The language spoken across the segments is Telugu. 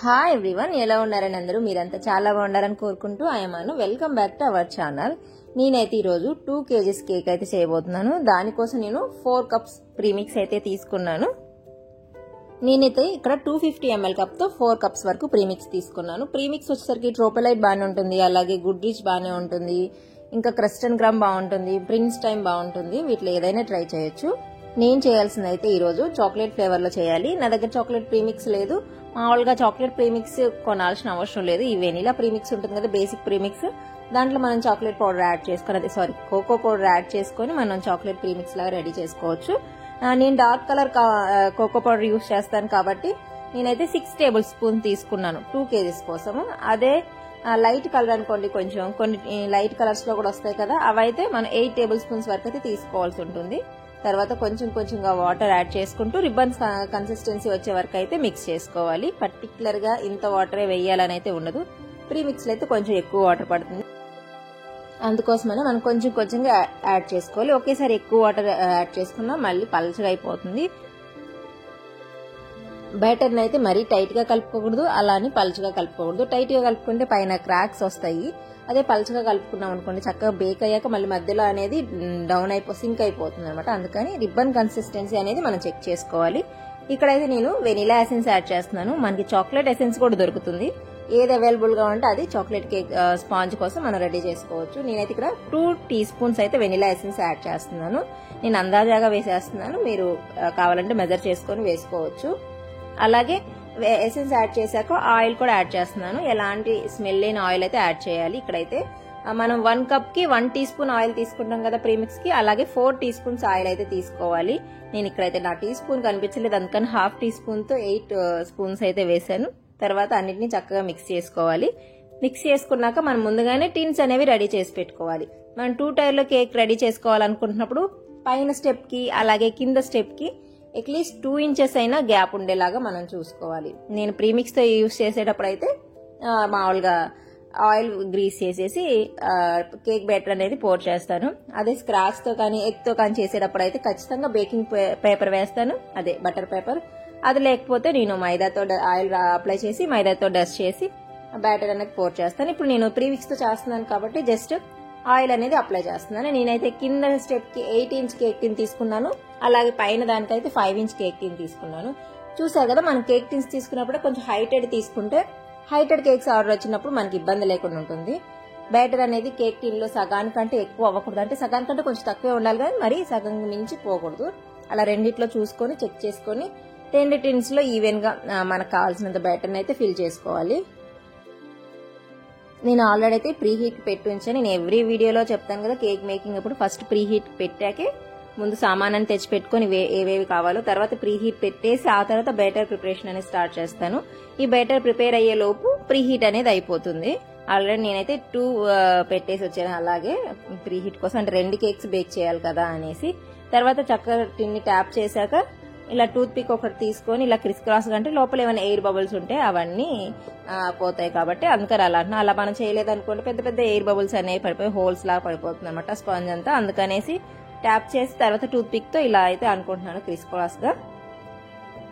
హాయ్ ఎవ్రీవన్, ఎలా ఉన్నారని అందరూ మీరంతా చాలా బాగుండారని కోరుకుంటూ ఆయమాను welcome back to our channel. నేనైతే ఈరోజు 2 kgs కేక్ అయితే చేయబోతున్నాను. దానికోసం నేను 4 కప్స్ ప్రీమిక్స్ అయితే తీసుకున్నాను. నేనైతే ఇక్కడ 250 ml కప్తో 4 కప్స్ వరకు ప్రీమిక్స్ తీసుకున్నాను. ప్రీమిక్స్ వచ్చేసరికి ట్రోపోలైట్ బాగానే ఉంటుంది, అలాగే గుడ్ రిచ్ బాగానే ఉంటుంది, ఇంకా క్రస్టన్ గ్రామ్ బాగుంటుంది, ప్రిన్స్ టైమ్ బాగుంటుంది. వీటిలో ఏదైనా ట్రై చేయొచ్చు. నేను చేయాల్సింది అయితే ఈరోజు చాక్లెట్ ఫ్లేవర్లో చేయాలి. నా దగ్గర చాక్లెట్ ప్రీమిక్స్ లేదు. మామూలుగా చాక్లెట్ ప్రీమిక్స్ కొనాల్సిన అవసరం లేదు. ఈ వెనిలా ప్రీమిక్స్ ఉంటుంది కదా, బేసిక్ ప్రీమిక్స్, దాంట్లో మనం చాక్లెట్ పౌడర్ యాడ్ చేసుకొని కోకో పౌడర్ యాడ్ చేసుకొని మనం చాక్లెట్ ప్రీమిక్స్ లాగా రెడీ చేసుకోవచ్చు. నేను dark colour cocoa powder use చేస్తాను కాబట్టి నేనైతే 6 టేబుల్ స్పూన్ తీసుకున్నాను 2 kgs కోసము. అదే లైట్ కలర్ అనుకోండి, కొన్ని లైట్ కలర్స్ లో కూడా వస్తాయి కదా, అవైతే మనం 8 టేబుల్ స్పూన్స్ వరకు అయితే తీసుకోవాల్సి ఉంటుంది. తర్వాత కొంచెంగా వాటర్ యాడ్ చేసుకుంటూ రిబ్బన్స్ కన్సిస్టెన్సీ వచ్చే వరకు అయితే మిక్స్ చేసుకోవాలి. పర్టికులర్ గా ఇంత వాటరే వేయాలని అయితే ఉండదు. ప్రీమిక్స్ లో అయితే కొంచెం ఎక్కువ వాటర్ పడుతుంది, అందుకోసమనే మనం కొంచెంగా యాడ్ చేసుకోవాలి. ఒకేసారి ఎక్కువ వాటర్ యాడ్ చేసుకున్నా మళ్ళీ పలచగా అయిపోతుంది. బ్యాటర్ని అయితే మరీ టైట్ గా కలుపుకోకూడదు, అలానే పలుచగా కలుపుకోకూడదు. టైట్ గా కలుపుకుంటే పైన క్రాక్స్ వస్తాయి. అదే పలుచగా కలుపుకున్నాం అనుకోండి, చక్కగా బేక్ అయ్యాక మళ్ళీ మధ్యలో అనేది సింక్ అయిపోతుంది అనమాట. అందుకని రిబ్బన్ కన్సిస్టెన్సీ అనేది మనం చెక్ చేసుకోవాలి. ఇక్కడైతే నేను వెనిలా ఎసెన్స్ యాడ్ చేస్తున్నాను. మనకి చాక్లెట్ ఎసెన్స్ కూడా దొరుకుతుంది. ఏది అవైలబుల్ గా ఉంటే అది చాక్లెట్ కేక్ స్పాంజ్ కోసం మనం రెడీ చేసుకోవచ్చు. నేనైతే ఇక్కడ 2 టీ స్పూన్స్ అయితే వెనిలా ఎసెన్స్ యాడ్ చేస్తున్నాను. నేను అందాజాగా వేసేస్తున్నాను, మీరు కావాలంటే మెజర్ చేసుకొని వేసుకోవచ్చు. అలాగే ఎసెన్స్ యాడ్ చేశాక ఆయిల్ కూడా యాడ్ చేస్తున్నాను. ఎలాంటి స్మెల్ లేని ఆయిల్ అయితే యాడ్ చేయాలి. ఇక్కడైతే మనం 1 కప్ కి 1 టీ స్పూన్ ఆయిల్ తీసుకుంటాం కదా ప్రీమిక్స్ కి, అలాగే 4 టీ స్పూన్స్ ఆయిల్ అయితే తీసుకోవాలి. నేను ఇక్కడైతే నా టీ స్పూన్ కనిపించలేదు, అందుకని 1/2 టీ స్పూన్ తో 8 స్పూన్స్ అయితే వేసాను. తర్వాత అన్నిటిని చక్కగా మిక్స్ చేసుకోవాలి. మిక్స్ చేసుకున్నాక మనం ముందుగానే టిన్స్ అనేవి రెడీ చేసి పెట్టుకోవాలి. మనం 2 టైర్లో కేక్ రెడీ చేసుకోవాలనుకుంటున్నప్పుడు పైన స్టెప్ కి అలాగే కింద స్టెప్ కి అట్లీస్ట్ 2 ఇంచెస్ అయినా గ్యాప్ ఉండేలాగా మనం చూసుకోవాలి. నేను ప్రీమిక్స్ తో యూస్ చేసేటప్పుడు అయితే మామూలుగా ఆయిల్ గ్రీస్ చేసేసి కేక్ బ్యాటర్ అనేది పోర్ చేస్తాను. అదే స్క్రాచ్ తో కానీ ఎగ్ తో కానీ చేసేటప్పుడు అయితే ఖచ్చితంగా బేకింగ్ పేపర్ వేస్తాను, అదే బటర్ పేపర్. అది లేకపోతే నేను మైదాతో ఆయిల్ అప్లై చేసి మైదాతో డస్ట్ చేసి బ్యాటర్ అనేది పోర్ చేస్తాను. ఇప్పుడు నేను ప్రీమిక్స్ తో చేస్తున్నాను కాబట్టి జస్ట్ ఆయిల్ అనేది అప్లై చేస్తున్నాను. నేనైతే కింద స్టెప్ కి 8 ఇంచ్ కేక్ టిన్ తీసుకున్నాను, అలాగే పైన దానికైతే 5 ఇంచ్ కేక్ టిన్ తీసుకున్నాను. చూసారు కదా, మనం కేక్ టిన్స్ తీసుకున్నప్పుడు కొంచెం హైటెడ్ తీసుకుంటే హైటెడ్ కేక్స్ ఆర్డర్ వచ్చినప్పుడు మనకి ఇబ్బంది లేకుండా ఉంటుంది. బ్యాటర్ అనేది కేక్ టిన్ లో సగానికంటే ఎక్కువ అవ్వకూడదు, అంటే సగానికంటే కొంచెం తక్కువే ఉండాలి కానీ మరీ సగం మించి పోకూడదు. అలా రెండిట్లో చూసుకొని చెక్ చేసుకొని 2 టిన్స్ లో ఈవెన్ గా మనకు కావాల్సినంత బ్యాటర్ని అయితే ఫిల్ చేసుకోవాలి. నేను ఆల్రెడీ అయితే ప్రీ హీట్ పెట్టి ఉంచాను. నేను ఎవ్రీ వీడియోలో చెప్తాను కదా, కేక్ మేకింగ్ అప్పుడు ఫస్ట్ ప్రీ హీట్ పెట్టాకే ముందు సామానాన్ని తెచ్చి పెట్టుకుని ఏవేవి కావాలో తర్వాత ప్రీ హీట్ పెట్టేసి ఆ తర్వాత బ్యాటర్ ప్రిపరేషన్ అనేది స్టార్ట్ చేస్తాను. ఈ బ్యాటర్ ప్రిపేర్ అయ్యే లోపు ప్రీ హీట్ అనేది అయిపోతుంది. ఆల్రెడీ నేనైతే 2 పెట్టేసి వచ్చాను అలాగే ప్రీ హీట్ కోసం, అంటే 2 కేక్స్ బేక్ చేయాలి కదా అనేసి. తర్వాత చక్కగా టిన్ని ట్యాప్ చేశాక ఇలా టూత్ పిక్ ఒకటి తీసుకొని ఇలా క్రిస్ క్రాస్ అంటే లోపల ఏమైనా ఎయిర్ బబుల్స్ ఉంటే అవన్నీ పోతాయి కాబట్టి అందుకని అలా మనం చేయలేదు అనుకోండి పెద్ద పెద్ద ఎయిర్ బబుల్స్ అనేవి పడిపోయి హోల్స్ లాగా పడిపోతుంది అనమాట స్పాంజ్ అంతా. అందుకనేసి ట్యాప్ చేసి తర్వాత టూత్ పిక్ తో ఇలా అయితే అనుకుంటున్నాను క్రిస్ క్రాస్ గా.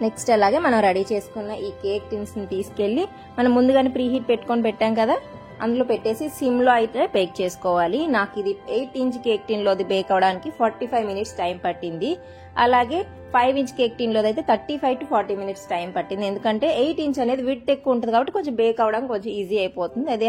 నెక్స్ట్ అలాగే మనం రెడీ చేసుకున్న ఈ కేక్ టిన్స్ ని తీసుకెళ్లి మనం ముందుగానే ప్రీ హీట్ పెట్టుకొని పెట్టాం కదా, అందులో పెట్టేసి సిమ్ లో అయితే బేక్ చేసుకోవాలి. నాకు ఇది 8 ఇంచ్ కేక్ టిన్ లోది బేక్ అవడానికి 45 మినిట్స్ టైం పట్టింది. అలాగే 5 ఇంచ్ కేక్ టిన్ లోది అయితే 35 to 40 మినిట్స్ టైం పట్టింది. ఎందుకంటే 8 ఇంచ్ అనేది విడ్త్ ఎక్కువ ఉంటుంది కాబట్టి కొంచెం బేక్ అవడానికి కొంచెం ఈజీ అయిపోతుంది. అదే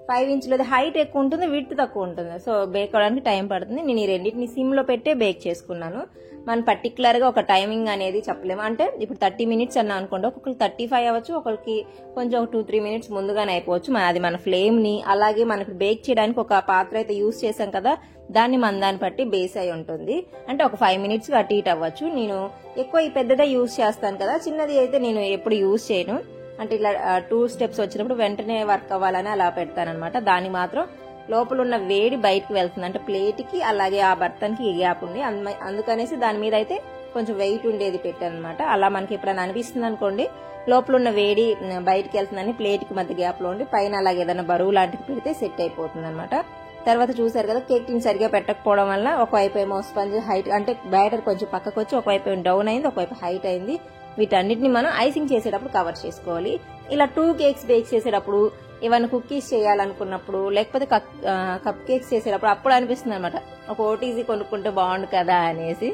5 ఇంచ్ లోది హైట్ ఎక్కువ ఉంటుంది, విడ్త్ తక్కువ ఉంటుంది, సో బేక్ అవడానికి టైం పడుతుంది. నేను ఈ రెండింటిని సిమ్ లో పెట్టే బేక్ చేసుకున్నాను. మనం పర్టికులర్ గా ఒక టైమింగ్ అనేది చెప్పలేము, అంటే ఇప్పుడు 30 మినిట్స్ అన్నా అనుకోండి, ఒక్కొక్కరికి 35 అవ్వచ్చు, ఒకరికి కొంచెం 2-3 మినిట్స్ ముందుగానే అయిపోవచ్చు. అది మన ఫ్లేమ్ ని అలాగే మనకు బేక్ చేయడానికి ఒక పాత్ర అయితే యూస్ చేసాం కదా, దాన్ని మన దాన్ని బట్టి బేస్ అయి ఉంటుంది. అంటే ఒక 5 మినిట్స్ అటు ఇటు అవ్వచ్చు. నేను ఎక్కువ ఈ పెద్దదే యూస్ చేస్తాను కదా, చిన్నది అయితే నేను ఎప్పుడు యూస్ చేయను. అంటే ఇలా 2 స్టెప్స్ వచ్చినప్పుడు వెంటనే వర్క్ అవ్వాలని అలా పెడతానమాట. దాన్ని మాత్రం లోపల ఉన్న వేడి బయటకు వెళ్తుంది, అంటే ప్లేట్ కి అలాగే ఆ బర్తన్ కి గ్యాప్ ఉంది, అందుకనేసి దాని మీద అయితే కొంచెం వెయిట్ ఉండేది పెట్టాను అనమాట. అలా మనకి ఎప్పుడైనా అనిపిస్తుంది అనుకోండి లోపల ఉన్న వేడి బయటకు వెళ్తుందని ప్లేట్ కి మధ్య గ్యాప్ లో ఉండి పైన అలాగే ఏదైనా బరువు లాంటిది పెడితే సెట్ అయిపోతుంది అనమాట. తర్వాత చూసారు కదా, కేక్ టిన్ సరిగా పెట్టకపోవడం వల్ల ఒకవైపు ఏమో స్పంజ్ హైట్ అంటే బ్యాటర్ కొంచెం పక్కకు వచ్చి ఒకవైపు డౌన్ అయింది, ఒకవైపు హైట్ అయింది. వీటన్నిటిని మనం ఐసింగ్ చేసేటప్పుడు కవర్ చేసుకోవాలి. ఇలా 2 కేక్స్ బేక్ చేసేటప్పుడు, ఏమైనా కుకీస్ చేయాలనుకున్నప్పుడు, లేకపోతే కప్ కేక్స్ చేసేటప్పుడు అప్పుడు అనిపిస్తుంది అనమాట ఒక ఓటీజీ కొనుక్కుంటే బాగుండు కదా అనేసి.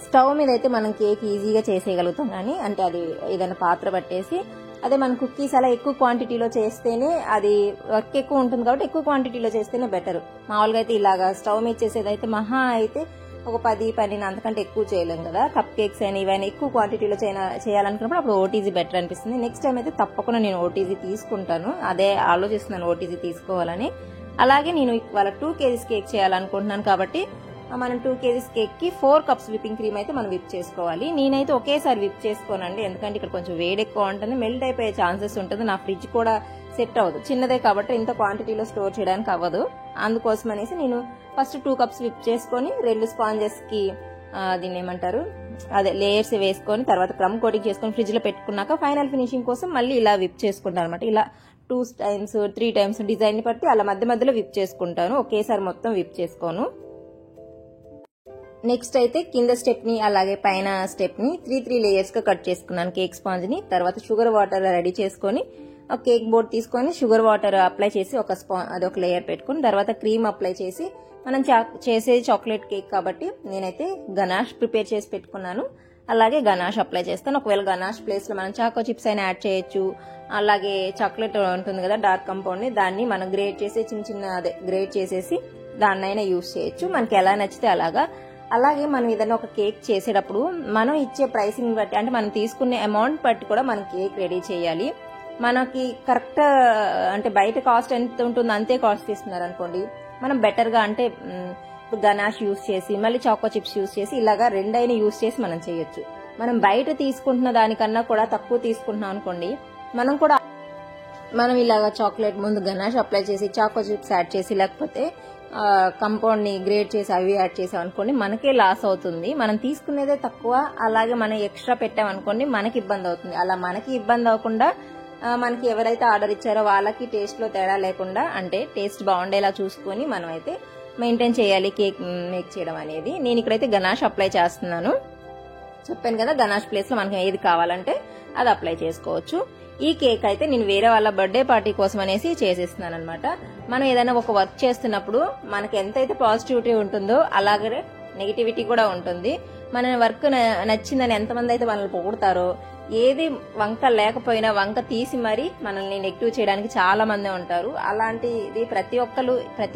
స్టవ్ మీద అయితే మనం కేక్ ఈజీగా చేసేయగలుగుతాం, కానీ అంటే అది ఏదైనా పాత్ర పట్టేసి, అదే మనం కుకీస్ అలా ఎక్కువ క్వాంటిటీలో చేస్తేనే అది వర్క్ ఎక్కువ ఉంటుంది కాబట్టి ఎక్కువ క్వాంటిటీలో చేస్తేనే బెటర్. మామూలుగా అయితే ఇలాగా స్టవ్ మీద చేసేదైతే మహా అయితే ఒక 10-12 అంతకంటే ఎక్కువ చేయలేం కదా. కప్ కేక్స్ అయినా ఇవైనా ఎక్కువ క్వాంటిటీలో చేయాలనుకున్నప్పుడు అప్పుడు ఓటీజీ బెటర్ అనిపిస్తుంది. నెక్స్ట్ టైం అయితే తప్పకుండా నేను ఓటీజీ తీసుకుంటాను, అదే ఆలోచిస్తున్నాను ఓటీజీ తీసుకోవాలని. అలాగే నేను ఇవాళ 2 కేజీస్ కేక్ చేయాలనుకుంటున్నాను కాబట్టి మనం 2 కేజీస్ కేక్ కి 4 కప్స్ విప్పింగ్ క్రీమ్ అయితే మనం విప్ చేసుకోవాలి. నేనైతే ఒకేసారి విప్ చేసుకోనండి, ఎందుకంటే ఇక్కడ కొంచెం వేడి ఎక్కువ ఉంటుంది, మెల్ట్ అయిపోయే ఛాన్సెస్ ఉంటుంది. నా ఫ్రిడ్జ్ కూడా సెట్ అవ్వదు, చిన్నదే కాబట్టి ఇంత క్వాంటిటీలో స్టోర్ చేయడానికి అవ్వదు. అందుకోసం అనేసి నేను ఫస్ట్ 2 కప్స్ విప్ చేసుకొని 2 స్పాంజెస్ కి దీన్ని ఏమంటారు అదే లేయర్స్ వేసుకొని తర్వాత క్రమ్ కోటింగ్ చేసుకొని ఫ్రిడ్జ్ లో పెట్టుకున్నాక ఫైనల్ ఫినిషింగ్ కోసం మళ్ళీ ఇలా విప్ చేసుకుంటాను అనమాట. ఇలా 2 టైమ్స్ 3 టైమ్స్ డిజైన్ ని బట్టి అలా మధ్య మధ్యలో విప్ చేసుకుంటాను, ఒకేసారి మొత్తం విప్ చేసుకోను. నెక్స్ట్ అయితే కింద స్టెప్ ని అలాగే పైన స్టెప్ ని 3 లేయర్స్ గా కట్ చేసుకున్నాను కేక్ స్పాంజ్ ని. తర్వాత షుగర్ వాటర్ రెడీ చేసుకొని ఒక కేక్ బోర్డ్ తీసుకొని షుగర్ వాటర్ అప్లై చేసి అదొక లేయర్ పెట్టుకుని తర్వాత క్రీమ్ అప్లై చేసి మనం చేసేది చాక్లెట్ కేక్ కాబట్టి నేనైతే గనాష్ ప్రిపేర్ చేసి పెట్టుకున్నాను. అలాగే గనాష్ అప్లై చేస్తాను. ఒకవేళ గనాష్ ప్లేస్ లో మనం చాకో చిప్స్ అయినా యాడ్ చేయొచ్చు. అలాగే చాక్లెట్ ఉంటుంది కదా డార్క్ కంపౌండ్ ని, దాన్ని మనం గ్రేట్ చేసి గ్రేట్ చేసేసి దాన్నైనా యూజ్ చేయొచ్చు, మనకి ఎలా నచ్చితే అలాగా. అలాగే మనం ఏదైనా ఒక కేక్ చేసేటప్పుడు మనం ఇచ్చే ప్రైసింగ్ బట్టి, అంటే మనం తీసుకునే అమౌంట్ బట్టి కూడా మనం కేక్ రెడీ చేయాలి. మనకి కరెక్ట్ అంటే బయట కాస్ట్ ఎంత ఉంటుందో అంతే కాస్ట్ ఇస్తున్నారు అనుకోండి, మనం బెటర్ గా అంటే ఇప్పుడు గనాష్ యూజ్ చేసి మళ్ళీ చాకో చిప్స్ యూజ్ చేసి ఇలాగా రెండైనా యూజ్ చేసి మనం చేయొచ్చు. మనం బయట తీసుకుంటున్న దానికన్నా కూడా తక్కువ తీసుకుంటున్నాం అనుకోండి, మనం ఇలాగా చాక్లెట్ ముందు గనాష్ అప్లై చేసి చాకో చిప్స్ యాడ్ చేసి లేకపోతే కంపౌండ్ ని గ్రేట్ చేసి అవి యాడ్ చేసాం అనుకోండి మనకే లాస్ అవుతుంది. మనం తీసుకునేదే తక్కువ, అలాగే మనం ఎక్స్ట్రా పెట్టామనుకోండి మనకి ఇబ్బంది అవుతుంది. అలా మనకి ఇబ్బంది అవ్వకుండా మనకి ఎవరైతే ఆర్డర్ ఇచ్చారో వాళ్ళకి టేస్ట్ లో తేడా లేకుండా, అంటే టేస్ట్ బాగుండేలా చూసుకొని మనం అయితే మెయింటైన్ చేయాలి కేక్ మేక్ చేయడం అనేది. నేను ఇక్కడైతే గనాష్ అప్లై చేస్తున్నాను, చెప్పాను కదా గనాష్ ప్లేస్ లో మనకి ఏది కావాలంటే అది అప్లై చేసుకోవచ్చు. ఈ కేక్ అయితే నేను వేరే వాళ్ళ బర్త్డే పార్టీ కోసం అనేసి చేసేస్తున్నాను అనమాట. మనం ఏదైనా ఒక వర్క్ చేస్తున్నప్పుడు మనకి ఎంతైతే పాజిటివిటీ ఉంటుందో అలాగే నెగిటివిటీ కూడా ఉంటుంది. మన వర్క్ నచ్చిందని ఎంతమంది అయితే మనల్ని పొగుడతారో, ఏది వంక లేకపోయినా వంక తీసి మరీ మనల్ని నెగిటివ్ చేయడానికి చాలా మంది ఉంటారు. అలాంటిది ప్రతి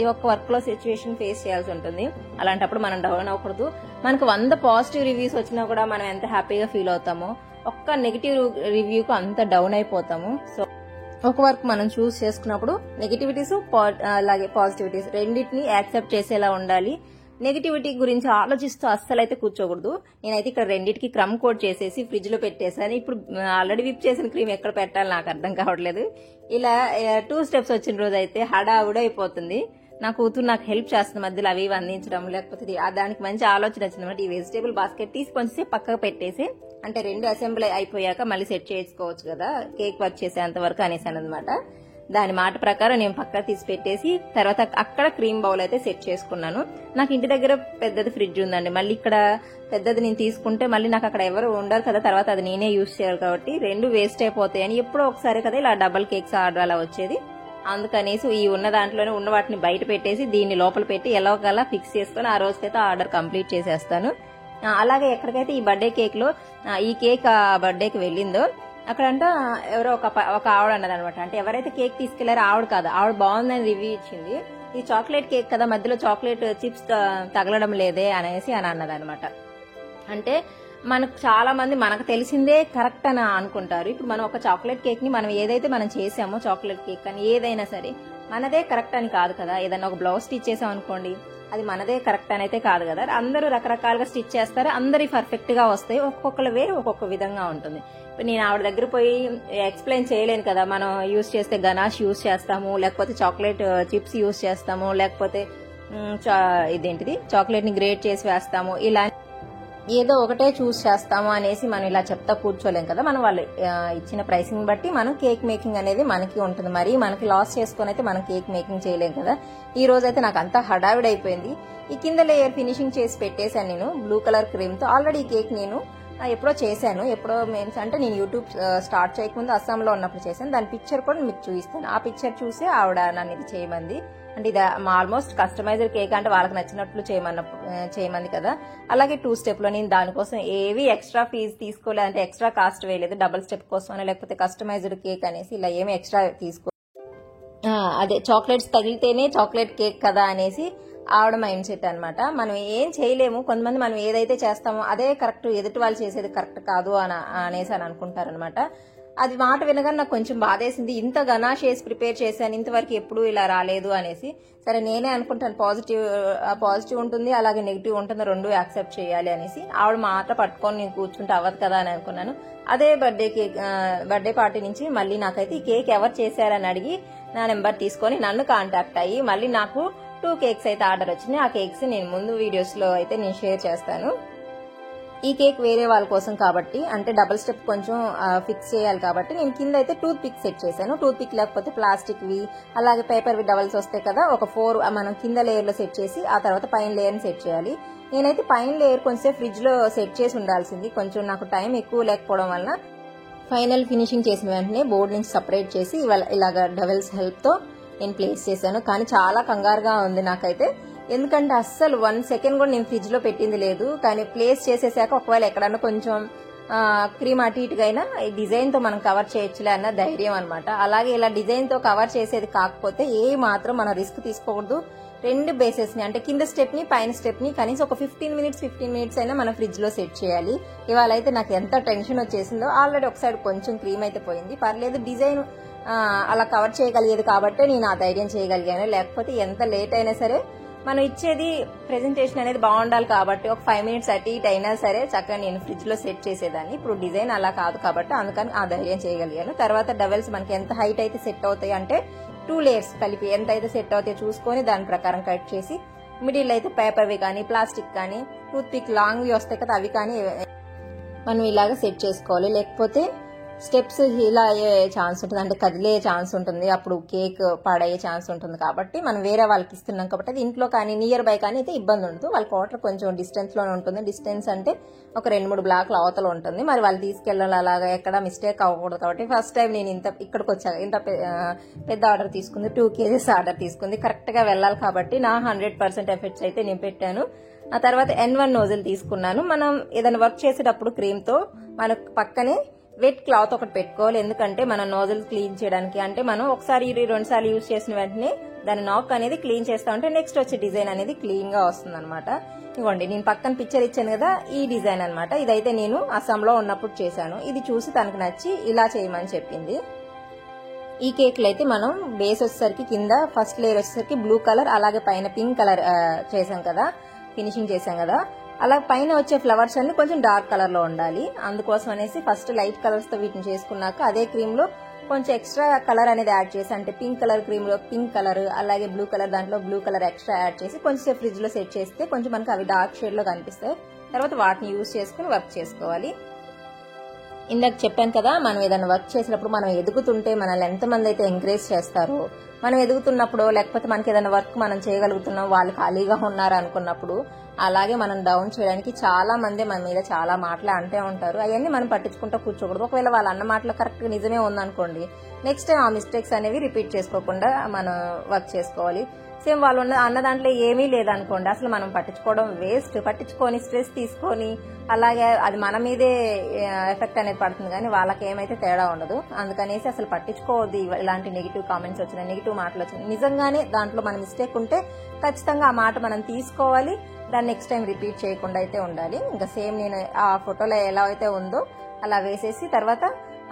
ఒక్క వర్క్ లో సిచ్యువేషన్ ఫేస్ చేయాల్సి ఉంటుంది. అలాంటప్పుడు మనం డౌన్ అవ్వకూడదు. మనకు 100 పాజిటివ్ రివ్యూస్ వచ్చినా కూడా మనం ఎంత హ్యాపీగా ఫీల్ అవుతామో, ఒక్క నెగిటివ్ రివ్యూకు అంత డౌన్ అయిపోతాము. సో ఒక వర్క్ మనం చూస్ చేసుకున్నప్పుడు నెగిటివిటీస్ అలాగే పాజిటివిటీస్ రెండింటిని యాక్సెప్ట్ చేసేలా ఉండాలి. నెగిటివిటీ గురించి ఆలోచిస్తూ అస్సలైతే కూర్చోకూడదు. నేనైతే ఇక్కడ రెండింటికి క్రమ్ కోట్ చేసేసి ఫ్రిడ్జ్ లో పెట్టేశాను. ఇప్పుడు ఆల్రెడీ విప్ చేసిన క్రీమ్ ఎక్కడ పెట్టాలి నాకు అర్థం కావట్లేదు. ఇలా 2 స్టెప్స్ వచ్చిన రోజు అయితే హడావుడి అయిపోతుంది. నా కూతురు నాకు హెల్ప్ చేస్తుంది మధ్యలో అవి అందించడం, లేకపోతే దానికి మంచి ఆలోచన వచ్చిందన్నమాట. ఈ వెజిటేబుల్ బాస్కెట్ తీసి కొంచెం పక్కకు పెట్టేసి, అంటే 2 అసెంబ్లీ అయిపోయాక మళ్ళీ సెట్ చేసుకోవచ్చు కదా కేక్ వర్క్ చేసేంత వరకు అనేసాను అనమాట. దాని మాట ప్రకారం నేను పక్కకు తీసి పెట్టేసి తర్వాత అక్కడ క్రీమ్ బౌల్ అయితే సెట్ చేసుకున్నాను. నాకు ఇంటి దగ్గర పెద్దది ఫ్రిడ్జ్ ఉందండి, మళ్ళీ ఇక్కడ పెద్దది నేను తీసుకుంటే మళ్ళీ నాకు అక్కడ ఎవరు ఉండరు కదా, తర్వాత అది నేనే యూజ్ చేయాలి కాబట్టి 2 వేస్ట్ అయిపోతాయని ఎప్పుడో ఒకసారి కదా ఇలా డబల్ కేక్స్ ఆర్డర్ అలా వచ్చేది. అందుకనేసి ఈ ఉన్న దాంట్లోనే ఉన్న వాటిని బయట పెట్టేసి దీన్ని లోపల పెట్టి ఎలాగలా ఫిక్స్ చేసుకుని ఆ రోజుకైతే ఆర్డర్ కంప్లీట్ చేసేస్తాను. అలాగే ఎక్కడికైతే ఈ బర్త్డే కేక్ లో ఈ కేక్ బర్త్డేకి వెళ్ళిందో అక్కడంట ఎవరో ఒక ఆవిడ అన్నది అనమాట. అంటే ఎవరైతే కేక్ తీసుకెళ్లారో ఆవిడ కాదు, ఆవిడ బాగుందని రివ్యూ ఇచ్చింది. ఈ చాక్లెట్ కేక్ కదా మధ్యలో చాక్లెట్ చిప్స్ తగలడం లేదే అనేసి అని అన్నది అనమాట. అంటే మనకు చాలా మంది మనకు తెలిసిందే కరెక్ట్ అని అనుకుంటారు. ఇప్పుడు మనం ఒక చాక్లెట్ కేక్ ని మనం ఏదైతే మనం చేసామో చాక్లెట్ కేక్ అని ఏదైనా సరే మనదే కరెక్ట్ అని కాదు కదా. ఏదైనా ఒక బ్లౌజ్ స్టిచ్ చేసాం అనుకోండి, అది మనదే కరెక్ట్ అని అయితే కాదు కదా. అందరూ రకరకాలుగా స్టిచ్ చేస్తారు, అందరి పర్ఫెక్ట్ గా వస్తాయి. ఒక్కొక్కరు వేరు ఒక్కొక్క విధంగా ఉంటుంది. నేను ఆవిడ దగ్గర పోయి ఎక్స్ప్లెయిన్ చేయలేను కదా. మనం యూజ్ చేస్తే గనాష్ యూజ్ చేస్తాము, లేకపోతే చాక్లెట్ చిప్స్ యూజ్ చేస్తాము, లేకపోతే ఇదేంటిది చాక్లెట్ ని గ్రేట్ చేసి వేస్తాము, ఇలా ఏదో ఒకటే చూస్ చేస్తాము అనేసి మనం ఇలా చెప్తా కూర్చోలేం కదా. మనం వాళ్ళు ఇచ్చిన ప్రైసింగ్ బట్టి మనం కేక్ మేకింగ్ అనేది మనకి ఉంటుంది. మరి మనకి లాస్ చేసుకుని అయితే మనం కేక్ మేకింగ్ చేయలేం కదా. ఈ రోజు అయితే నాకు అంతా హడావిడి అయిపోయింది. ఈ కింద లేయర్ ఫినిషింగ్ చేసి పెట్టేశాను నేను బ్లూ కలర్ క్రీమ్ తో. ఆల్రెడీ ఈ కేక్ నేను ఎప్పుడో చేశాను, ఎప్పుడో మీన్స్ అంటే నేను యూట్యూబ్ స్టార్ట్ చేయకముందు అస్సాంలో ఉన్నప్పుడు చేశాను. దాని పిక్చర్ కూడా మీకు చూపిస్తాను. ఆ పిక్చర్ చూసి ఆవిడ నన్ను ఇది చేయమంది. అంటే ఇది ఆల్మోస్ట్ కస్టమైజ్డ్ కేక్ అంటే వాళ్ళకి నచ్చినట్లు చేయమంది కదా. అలాగే 2 స్టెప్లో నేను దానికోసం ఏవి ఎక్స్ట్రా ఫీజు తీసుకోలేదు, అంటే ఎక్స్ట్రా కాస్ట్ వేయలేదు. డబుల్ స్టెప్ కోసం లేకపోతే కస్టమైజ్డ్ కేక్ అనేసి ఇలా ఏమి ఎక్స్ట్రా అదే చాక్లెట్స్ తగిలితేనే చాక్లెట్ కేక్ కదా అనేసి ఆవిడ మైండ్ సెట్ అనమాట. మనం ఏం చేయలేము, కొంతమంది మనం ఏదైతే చేస్తామో అదే కరెక్ట్, ఎదుటి వాళ్ళు చేసేది కరెక్ట్ కాదు అనేసి అనుకుంటారనమాట. అది మాట వినగానే నాకు కొంచెం బాధేసింది. ఇంత గనాష్ చేసి ప్రిపేర్ చేశాను, ఇంతవరకు ఎప్పుడు ఇలా రాలేదు అనేసి. సరే నేనే అనుకుంటాను పాజిటివ్ ఉంటుంది అలాగే నెగిటివ్ ఉంటుంది, రెండు యాక్సెప్ట్ చేయాలి అనేసి ఆవిడ మాట పట్టుకొని నేను కూర్చుంటే అవ్వదు కదా అని అనుకున్నాను. అదే బర్త్డే పార్టీ నుంచి మళ్ళీ నాకైతే ఈ కేక్ ఎవరు చేశారని అడిగి నా నెంబర్ తీసుకొని నన్ను కాంటాక్ట్ అయ్యి మళ్ళీ నాకు 2 కేక్స్ అయితే ఆర్డర్ వచ్చినాయి. ఆ కేక్స్ నేను ముందు వీడియోస్ లో అయితే నేను షేర్ చేస్తాను. ఈ కేక్ వేరే వాళ్ళ కోసం కాబట్టి, అంటే డబుల్ స్టెప్ కొంచెం ఫిక్స్ చేయాలి కాబట్టి నేను కింద అయితే టూత్ పిక్ సెట్ చేశాను. టూత్ పిక్ లేకపోతే ప్లాస్టిక్ వి అలాగే పేపర్ వి డబల్స్ వస్తాయి కదా, ఒక 4 మనం కింద లేయర్ లో సెట్ చేసి ఆ తర్వాత పైన లేయర్ ని సెట్ చేయాలి. నేనైతే పైన లేయర్ కొంచెం ఫ్రిడ్జ్ లో సెట్ చేసి ఉండాల్సింది, కొంచెం నాకు టైం ఎక్కువ లేకపోవడం వల్ల ఫైనల్ ఫినిషింగ్ చేసిన వెంటనే బోర్డు నుంచి సపరేట్ చేసి ఇలాగా డబల్స్ హెల్ప్ తో నేను ప్లేస్ చేశాను. కానీ చాలా కంగారుగా ఉంది నాకైతే, ఎందుకంటే అస్సలు 1 సెకండ్ కూడా నేను ఫ్రిడ్జ్ లో పెట్టింది లేదు. కానీ ప్లేస్ చేసేసాక ఒకవేళ ఎక్కడన్నా కొంచెం క్రీమ్ అటు ఇటుగా అయినా ఈ డిజైన్ తో మనం కవర్ చేయొచ్చులే అన్న ధైర్యం అనమాట. అలాగే ఇలా డిజైన్ తో కవర్ చేసేది కాకపోతే ఏ మాత్రం మనం రిస్క్ తీసుకోకూడదు. 2 బేసెస్ ని అంటే కింద స్టెప్ ని పైన స్టెప్ ని కనీసం ఒక 15 మినిట్స్ అయినా మనం ఫ్రిడ్జ్ లో సెట్ చేయాలి. ఇవాళ అయితే నాకు ఎంత టెన్షన్ వచ్చేసిందో. ఆల్రెడీ ఒక సైడ్ కొంచెం క్రీమ్ అయితే పోయింది, పర్లేదు డిజైన్ అలా కవర్ చేయగలిగేది కాబట్టి నేను ఆ ధైర్యం చేయగలిగాను. లేకపోతే ఎంత లేట్ అయినా సరే మనం ఇచ్చేది ప్రెజెంటేషన్ అనేది బాగుండాలి కాబట్టి ఒక 5 మినిట్స్ అటు ఇటు అయినా సరే చక్కగా నేను ఫ్రిడ్జ్ లో సెట్ చేసేదాన్ని. ఇప్పుడు డిజైన్ అలా కాదు కాబట్టి అందుకని ఆ ధైర్యం చేయగలిగాను. తర్వాత డబల్స్ మనకి ఎంత హైట్ అయితే సెట్ అవుతాయి అంటే 2 లేయర్స్ కలిపి ఎంత అయితే సెట్ అవుతాయో చూసుకొని దాని ప్రకారం కట్ చేసి మిడిల్ అయితే పేపర్వి కానీ ప్లాస్టిక్ కానీ టూత్ పిక్ లాంగ్వి వస్తాయి కదా అవి కానీ మనం ఇలాగ సెట్ చేసుకోవాలి. లేకపోతే స్టెప్స్ ఇలా అయ్యే ఛాన్స్ ఉంటుంది, అంటే కదిలే ఛాన్స్ ఉంటుంది, అప్పుడు కేక్ పాడయ్యే ఛాన్స్ ఉంటుంది. కాబట్టి మనం వేరే వాళ్ళకి ఇస్తున్నాం కాబట్టి అది ఇంట్లో కానీ నియర్ బై కానీ అయితే ఇబ్బంది ఉండదు. వాళ్ళ క్వార్టర్ కొంచెం డిస్టెన్స్ లోనే ఉంటుంది. డిస్టెన్స్ అంటే ఒక 2-3 బ్లాక్ల అవతల ఉంటుంది. మరి వాళ్ళు తీసుకెళ్ళాలి, అలాగా ఎక్కడ మిస్టేక్ అవ్వకూడదు కాబట్టి ఫస్ట్ టైం నేను ఇక్కడికి వచ్చాక ఇంత పెద్ద ఆర్డర్ తీసుకుంది, 2 kgs ఆర్డర్ తీసుకుంది. కరెక్ట్ గా వెళ్ళాలి కాబట్టి నా 100% ఎఫెక్ట్స్ అయితే నేను పెట్టాను. ఆ తర్వాత N1 నోజిల్ తీసుకున్నాను. మనం ఏదైనా వర్క్ చేసేటప్పుడు క్రీమ్ తో మనకు పక్కనే వెట్ క్లాత్ ఒకటి పెట్టుకోవాలి. ఎందుకంటే మన నోజల్ క్లీన్ చేయడానికి, అంటే మనం ఒకసారి 2 సార్లు యూజ్ చేసిన వెంటనే దాని నాక్ అనేది క్లీన్ చేస్తా ఉంటే నెక్స్ట్ వచ్చే డిజైన్ అనేది క్లీన్ గా వస్తుంది అనమాట. ఇవ్వండి నేను పక్కన పిక్చర్ ఇచ్చాను కదా, ఈ డిజైన్ అనమాట. ఇదైతే నేను అస్సాంలో ఉన్నప్పుడు చేశాను. ఇది చూసి తనకు నచ్చి ఇలా చేయమని చెప్పింది. ఈ కేక్ లో అయితే మనం బేస్ వచ్చేసరికి కింద ఫస్ట్ లేయర్ వచ్చేసరికి బ్లూ కలర్ అలాగే పైన పింక్ కలర్ చేసాం కదా, ఫినిషింగ్ చేసాం కదా. అలా పైన వచ్చే ఫ్లవర్స్ అన్ని కొంచెం డార్క్ కలర్ లో ఉండాలి. అందుకోసం అనేసి ఫస్ట్ లైట్ కలర్స్ తో వీటిని చేసుకున్నాక అదే క్రీమ్ లో కొంచెం ఎక్స్ట్రా కలర్ అనేది యాడ్ చేసి, అంటే పింక్ కలర్ క్రీమ్ లో పింక్ కలర్ అలాగే బ్లూ కలర్ దాంట్లో బ్లూ కలర్ ఎక్స్ట్రా యాడ్ చేసి కొంచెం ఫ్రిడ్జ్ లో సెట్ చేస్తే కొంచెం మనకి అవి డార్క్ షేడ్ లో కనిపిస్తాయి. తర్వాత వాటిని యూజ్ చేసుకుని వర్క్ చేసుకోవాలి. ఇందాక చెప్పాను కదా, మనం ఏదైనా వర్క్ చేసినప్పుడు మనం ఎదుగుతుంటే మనల్ని ఎంతమంది అయితే ఎంకరేజ్ చేస్తారో, మనం ఎదుగుతున్నప్పుడు లేకపోతే మనకి ఏదైనా వర్క్ మనం చేయగలుగుతున్నాం, వాళ్ళు ఖాళీగా ఉన్నారు అనుకున్నప్పుడు అలాగే మనం డౌన్ చేయడానికి చాలా మంది మన మీద చాలా మాటలు అంటే ఉంటారు. అవన్నీ మనం పట్టించుకుంటూ కూర్చోకూడదు. ఒకవేళ వాళ్ళు అన్న మాటలు కరెక్ట్ గా నిజమే ఉందనుకోండి, నెక్స్ట్ టైం ఆ మిస్టేక్స్ అనేవి రిపీట్ చేసుకోకుండా మనం వర్క్ చేసుకోవాలి. సేమ్ వాళ్ళు అన్న దాంట్లో ఏమీ లేదనుకోండి, అసలు మనం పట్టించుకోవడం వేస్ట్. పట్టించుకొని స్ట్రెస్ తీసుకొని అలాగే అది మన మీదే ఎఫెక్ట్ అనేది పడుతుంది, కానీ వాళ్ళకి ఏమైతే తేడా ఉండదు. అందుకనేసి అసలు పట్టించుకోవద్దు. ఇలాంటి నెగిటివ్ కామెంట్స్ వచ్చినా, నెగిటివ్ మాటలు వచ్చినా, నిజంగానే దాంట్లో మన మిస్టేక్ ఉంటే ఖచ్చితంగా ఆ మాట మనం తీసుకోవాలి. దాన్ని నెక్స్ట్ టైం రిపీట్ చేయకుండా అయితే ఉండాలి. ఇంకా సేమ్ నేను ఆ ఫోటోలో ఎలా అయితే ఉందో అలా వేసేసి తర్వాత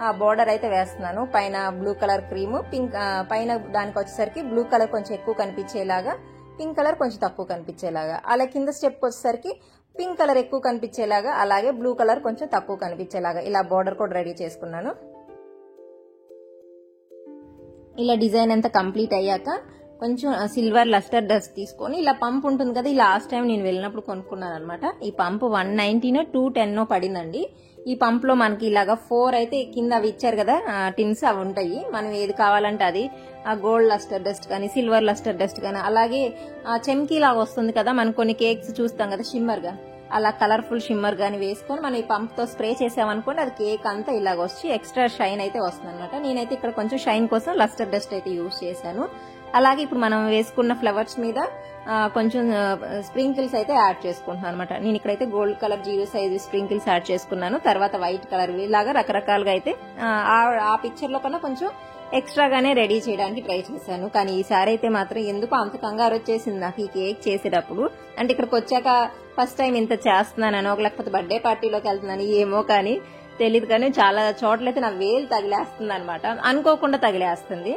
ఆ బోర్డర్ అయితే వేస్తున్నాను. పైన బ్లూ కలర్ క్రీమ్, పింక్ పైన దానికి వచ్చేసరికి బ్లూ కలర్ కొంచెం ఎక్కువ కనిపించేలాగా, పింక్ కలర్ కొంచెం తక్కువ కనిపించేలాగా, అలా కింద స్టెప్ వచ్చేసరికి పింక్ కలర్ ఎక్కువ కనిపించేలాగా అలాగే బ్లూ కలర్ కొంచెం తక్కువ కనిపించేలాగా ఇలా బోర్డర్ కూడా రెడీ చేసుకున్నాను. ఇలా డిజైన్ అంతా కంప్లీట్ అయ్యాక కొంచెం సిల్వర్ లస్టర్ డస్ట్ తీసుకొని ఇలా పంప్ ఉంటుంది కదా, ఈ లాస్ట్ టైం నేను వెళ్ళినప్పుడు కొనుక్కున్నాను అనమాట. ఈ పంప్ 190 210 పడిందండి. ఈ పంప్ లో మనకి ఇలాగా 4 అయితే కింద అవి ఇచ్చారు కదా టిన్స్, అవి ఉంటాయి. మనం ఏది కావాలంటే అది, ఆ గోల్డ్ లస్టర్ డస్ట్ కానీ సిల్వర్ లస్టర్ డస్ట్ కానీ అలాగే చెమ్కీ లాగా వస్తుంది కదా, మనం కొన్ని కేక్స్ చూస్తాం కదా షిమ్మర్ గా, అలా కలర్ఫుల్ షిమ్మర్ గాని వేసుకొని మనం ఈ పంప్ తో స్ప్రే చేసామనుకోండి అది కేక్ అంతా ఇలాగ వచ్చి ఎక్స్ట్రా షైన్ అయితే వస్తుంది అనమాట. నేనైతే ఇక్కడ కొంచెం షైన్ కోసం లస్టర్ డస్ట్ అయితే యూజ్ చేశాను. అలాగే ఇప్పుడు మనం వేసుకున్న ఫ్లవర్స్ మీద కొంచెం స్ప్రింకిల్స్ అయితే యాడ్ చేసుకుంటున్నాను అనమాట. నేను ఇక్కడైతే gold colour 0 size sprinkles add చేసుకున్నాను. తర్వాత వైట్ కలర్ ఇలాగా రకరకాలుగా అయితే ఆ పిక్చర్ లో కన్నా కొంచెం ఎక్స్ట్రాగానే రెడీ చేయడానికి ట్రై చేశాను. కానీ ఈసారి అయితే మాత్రం ఎందుకు అంత కంగారు వచ్చేసింది నాకు ఈ కేక్ చేసేటప్పుడు. అంటే ఇక్కడికి వచ్చాక ఫస్ట్ టైం ఇంత చేస్తున్నానో లేకపోతే బర్త్డే పార్టీలోకి వెళ్తున్నాను ఏమో కానీ తెలియదు. కానీ చాలా చోట్లయితే నా వేలు తగిలేస్తుంది అనమాట, అనుకోకుండా తగిలేస్తుంది.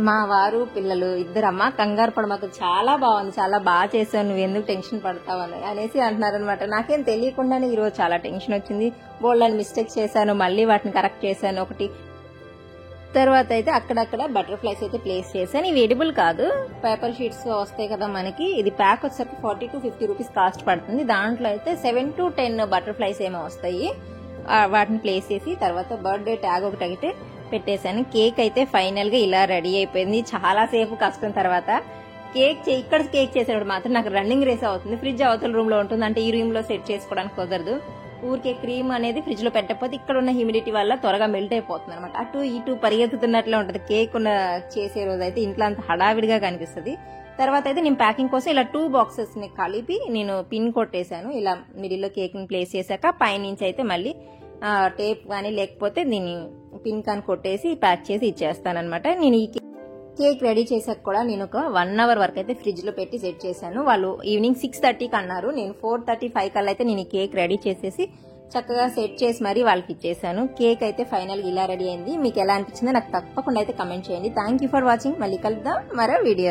మా వారు పిల్లలు ఇద్దరు అమ్మ కంగారు పడమాకు, చాలా బాగుంది, చాలా బాగా చేసావు, నువ్వు ఎందుకు టెన్షన్ పడతావు అనేసి అంటున్నారు అనమాట. నాకేం తెలియకుండానే ఈరోజు చాలా టెన్షన్ వచ్చింది. బోల్డ్ మిస్టేక్ చేశాను, మళ్ళీ వాటిని కరెక్ట్ చేశాను ఒకటి. తర్వాత అయితే అక్కడక్కడ బటర్ఫ్లైస్ అయితే ప్లేస్ చేశాను. ఇవి ఎడిబుల్ కాదు, పేపర్ షీట్స్ వస్తాయి కదా మనకి. ఇది ప్యాక్ వచ్చేసరికి 40 to 50 రూపీస్ కాస్ట్ పడుతుంది. దాంట్లో అయితే 7 to 10 బటర్ఫ్లైస్ ఏమో వస్తాయి. వాటిని ప్లేస్ చేసి తర్వాత బర్త్డే ట్యాగ్ ఒకటి అయితే పెట్టేశాను. కేక్ అయితే ఫైనల్ గా ఇలా రెడీ అయిపోయింది. చాలా సేపు కష్టం తర్వాత ఇక్కడ కేక్ చేసేటప్పుడు మాత్రం నాకు రన్నింగ్ రేస్ అవుతుంది. ఫ్రిడ్జ్ అవతల రూమ్ లో ఉంటుంది, అంటే ఈ రూమ్ లో సెట్ చేసుకోవడానికి కుదరదు. ఊరికే క్రీమ్ అనేది ఫ్రిడ్జ్ లో పెట్టకపోతే ఇక్కడ ఉన్న హ్యూమిడిటీ వల్ల త్వరగా మెల్ట్ అయిపోతుంది అనమాట. అటు ఇటు పరిగెత్తుతున్నట్లే ఉంటది. కేక్ చేసే రోజు అయితే ఇంట్లో అంత హడావిడిగా కనిపిస్తుంది. తర్వాత అయితే నేను ప్యాకింగ్ కోసం ఇలా 2 బాక్సెస్ ని కలిపి నేను పిన్ కొట్టేశాను. ఇలా మిడిల్ లో కేక్ ని ప్లేస్ చేశాక పైనుంచి అయితే మళ్ళీ టేప్ కానీ లేకపోతే దీన్ని పిన్ కానీ కొట్టేసి ప్యాక్ చేసి ఇచ్చేస్తానమాట. నేను ఈ కేక్ రెడీ చేసాక కూడా నేను ఒక 1 అవర్ వరకు అయితే ఫ్రిడ్జ్ లో పెట్టి సెట్ చేశాను. వాళ్ళు ఈవినింగ్ 6:30కి అన్నారు. నేను 4:35 కల్లా అయితే నేను ఈ కేక్ రెడీ చేసేసి చక్కగా సెట్ చేసి మరీ వాళ్ళకి ఇచ్చేసాను. కేక్ అయితే ఫైనల్ గా ఇలా రెడీ అయింది. మీకు ఎలా అనిపించిందో నాకు తప్పకుండా అయితే కమెంట్ చేయండి. Thank you for watching. మళ్ళీ కలుద్దాం మరో వీడియో.